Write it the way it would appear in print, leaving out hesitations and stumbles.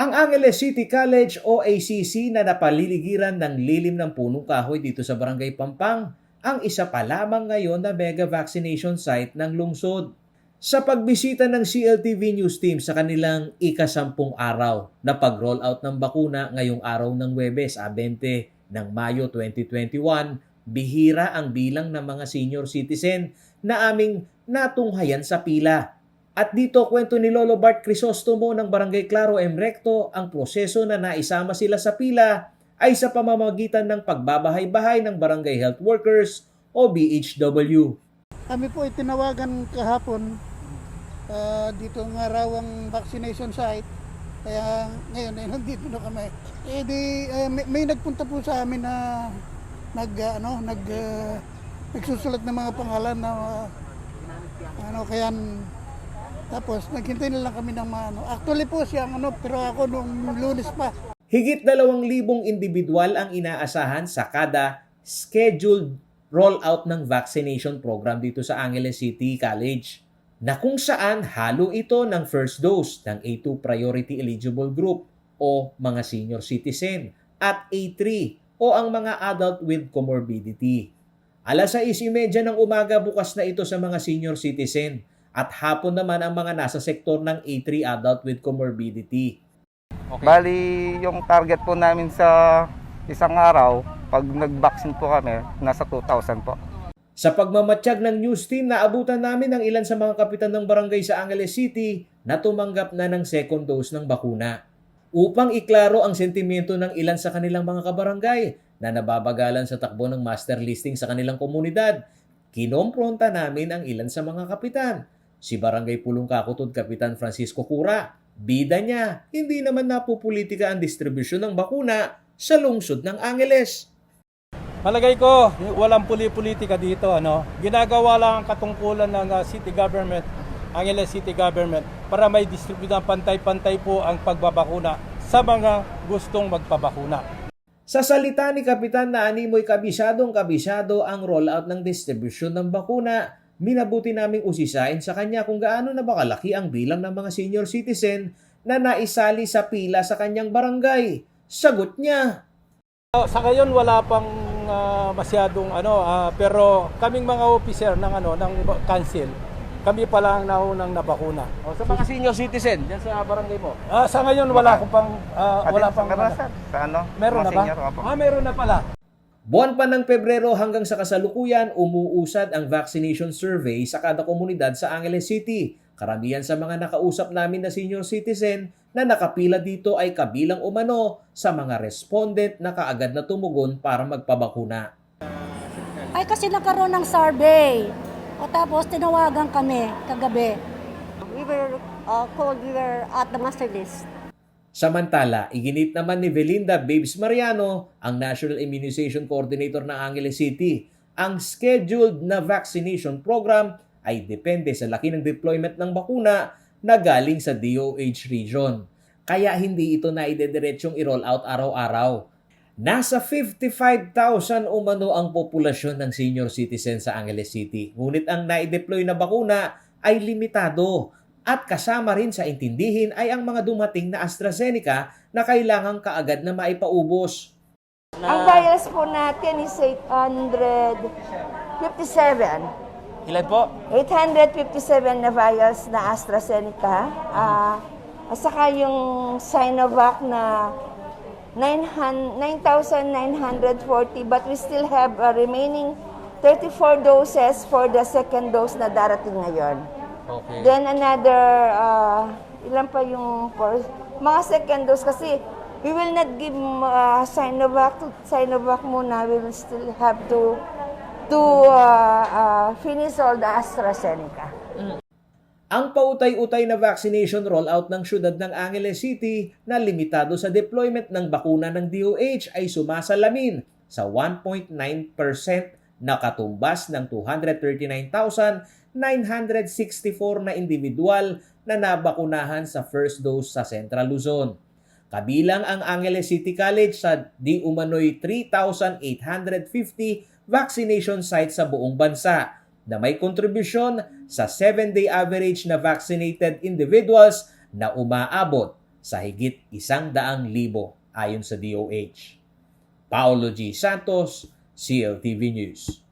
Ang Angeles City College o ACC na napaliligiran ng lilim ng punong kahoy dito sa Barangay Pampang, ang isa pa lamang ngayon na mega vaccination site ng lungsod. Sa pagbisita ng CLTV News Team sa kanilang ika-10 araw na pag-roll out ng bakuna ngayong araw ng Huwebes, 20 ng Mayo 2021, bihira ang bilang ng mga senior citizen na aming natunghayan sa pila. At dito kwento ni Lolo Bart Crisostomo ng Barangay Claro M. Recto, ang proseso na naisama sila sa pila ay sa pamamagitan ng pagbabahay-bahay ng Barangay Health Workers o BHW. Kami po itinawagan kahapon dito ng araw ang vaccination site. Kaya ngayon ay nandito na kami. May nagpunta po sa amin na nagsusulat ng mga pangalan na kaya tapos naghintay na lang kami ng Actually po siyang pero ako nung Lunes pa. Higit 2,000 individual ang inaasahan sa kada scheduled rollout ng vaccination program dito sa Angeles City College, na kung saan halo ito ng first dose ng A2 Priority Eligible Group o mga senior citizen at A3 o ang mga adult with comorbidity. Alas 6:30 ng umaga bukas na ito sa mga senior citizen at hapon naman ang mga nasa sektor ng A3 adult with comorbidity. Okay. Bali, yung target po namin sa isang araw, pag nag-vaccine po kami, nasa 2,000 po. Sa pagmamatsyag ng news team, naabutan namin ang ilan sa mga kapitan ng barangay sa Angeles City na tumanggap na ng second dose ng bakuna. Upang iklaro ang sentimiento ng ilan sa kanilang mga kabarangay na nababagalan sa takbo ng master listing sa kanilang komunidad, kinompronta namin ang ilan sa mga kapitan. Si Barangay Pulong Kakutod Kapitan Francisco Cura, bida niya, hindi naman napupolitika ang distribusyon ng bakuna sa lungsod ng Angeles. Palagay ko, walang politika dito. Ginagawa lang ang katungkulan ng city government, Angeles City Government, para may distribute ng pantay-pantay po ang pagbabakuna sa mga gustong magpabakuna. Sa salita ni Kapitan na animoy kabisyado ang rollout ng distribusyon ng bakuna, minabuti naming usisain sa kanya kung gaano na ba kalaki ang bilang ng mga senior citizen na naisali sa pila sa kanyang barangay. Sagot niya, Sa ngayon wala pang masyadong pero kaming mga officer ng council, kami pa lang naunang nabakuna. Sa mga senior citizen diyan sa barangay mo. Sa ngayon wala ko pang meron na ba? Meron na pala. buwan pa ng Pebrero hanggang sa kasalukuyan, umuusad ang vaccination survey sa kada komunidad sa Angeles City. Karamihan sa mga nakausap namin na senior citizen na nakapila dito ay kabilang umano sa mga respondent na kaagad na tumugon para magpabakuna. Ay kasi nagkaroon ng survey. O tapos tinawagan kami kagabi. We were at the master list. Samantala, iginit naman ni Belinda Babes Mariano, ang National Immunization Coordinator ng Angeles City. Ang scheduled na vaccination program ay depende sa laki ng deployment ng bakuna na galing sa DOH region. Kaya hindi ito na idediretsyong i-roll out araw-araw. Nasa 55,000 umano ang populasyon ng senior citizen sa Angeles City. Ngunit ang na-deploy na bakuna ay limitado. At kasama rin sa intindihin ay ang mga dumating na AstraZeneca na kailangang kaagad na maipaubos. Ang vials po natin is 857. Ilan po? 857 na vials na AstraZeneca. At saka yung Sinovac na 9,940, but we still have remaining 34 doses for the second dose na darating ngayon. Okay. Then another, ilan pa yung mga second dose kasi we will not give Sinovac muna. We will still have to finish all the AstraZeneca. Ang pautay-utay na vaccination rollout ng syudad ng Angeles City na limitado sa deployment ng bakuna ng DOH ay sumasalamin sa 1.9% na katumbas ng 239,964 na individual na nabakunahan sa first dose sa Central Luzon. Kabilang ang Angeles City College sa di umano'y 3,850 vaccination sites sa buong bansa na may kontribusyon sa 7-day average na vaccinated individuals na umaabot sa higit 100,000 ayon sa DOH. Paolo G. Santos, CLTV News.